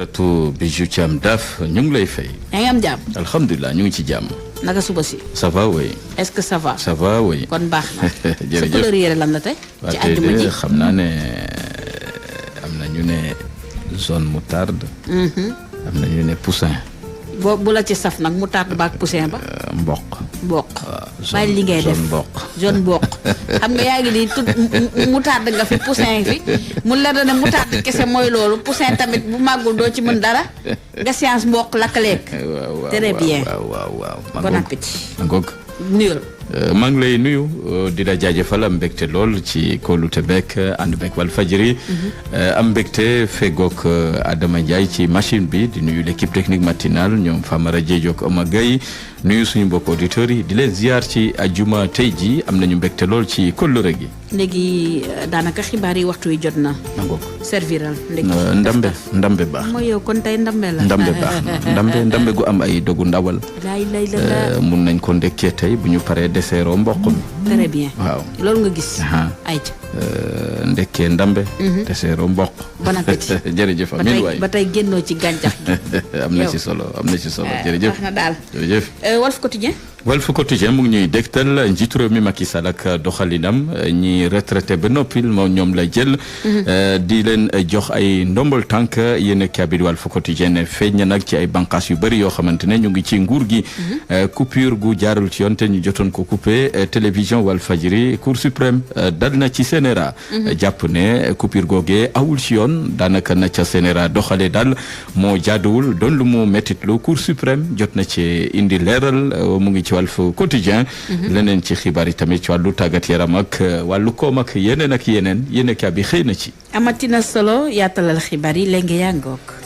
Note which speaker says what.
Speaker 1: Ratu Bijou Thiam Daf ñu ngi lay fay.
Speaker 2: yaa ngi am jàmm.
Speaker 1: alhamdulilah ñu ngi ci jàmm.
Speaker 2: naka suba si.
Speaker 1: ça va oui.
Speaker 2: est-ce que ça va.
Speaker 1: ça va oui.
Speaker 2: kon baax na.
Speaker 1: jërëjëf
Speaker 2: sa couleur yére lan la tey. ci àjjuma ji
Speaker 1: xam naa ne am na ñu ne zone moutarde. am na ñu ne poussin.
Speaker 2: bu la ci saf nag moutarde baak poussin ba.
Speaker 1: mboq.
Speaker 2: mboq. bàyyi li ngay def zone mboq. xam nga yaa ngi nii tout moutarde nga fi poussin fi mu la ne moutarde kese mooy loolu poussin tamit bu màggul doo ci mën dara nga science mboq lakk-lekk.
Speaker 1: waaw
Speaker 2: très bien
Speaker 1: waaw.
Speaker 2: bon appétit.
Speaker 1: nuyul. maa ngi lay nuyu di la jaajëfal am mbégte lool ci kóolute beeg ànd beeg Walfadjri am mbégte fegook Adama Ndiaye ci machine bi di nuyu l'équipe technique matinale ñoom Famara Diédhiou ak Oma Gueye nuyu suñu mbokk auditeurs yi di leen ziar ci ajuma tey ji am nañu mbégte lool ci kóllëre gi.
Speaker 2: léegi daanaka xibaar yi waxtu wi jot na. serviral ndekki
Speaker 1: ndambe baax.
Speaker 2: mooy yow kon tey ndambe la.
Speaker 1: ndambe baax ndambe gu am ay dogu ndawal. mun nañ ko ndekkee tey bu ñu paree deseeroo mboq mi.
Speaker 2: très bien
Speaker 1: waaw
Speaker 2: loolu nga gis. ayca
Speaker 1: ndekkee ndambe. deseeroo mboq.
Speaker 2: bon appétit
Speaker 1: jërëjëf amiin waay
Speaker 2: ba tey génnoo ci gàncax gi.
Speaker 1: am na ci solo jërëjëf.
Speaker 2: wax na daal
Speaker 1: jërëjëf.
Speaker 2: Walf Quotidien.
Speaker 1: Walf Quotidien mu ngi ñuy dégtal njiitu réew mi Macky Sall ak doxalinam ñi retraité ba noppil moom ñoom la jël. di leen jox ay ndombol tànk yéen a kaabir Walf Quotidien ne feeñ na nag ci ay bànqaas yu bëri yoo xamante ne ñu ngi ci nguur gi. coupure gu jaarul ci yoon te ñu jotoon ko coupé télévision Walfadjri Cour suprême dal na ci CNRA. jàpp ne coupure googee awul ci yoon daanaka na ca CNRA doxalee daal moo jaaduwul doon lu mu méttitlu Cour suprême jot na ci indi leeral mu ngi ci Walf Quotidien. leneen ci xibaar yi tamit ci wàllu tàggat yaram ak wàllu koom ak yeneen yéen a bi xëy na ci.
Speaker 2: amatina solo yaatalal xibaar yi léegi yaa ngoog.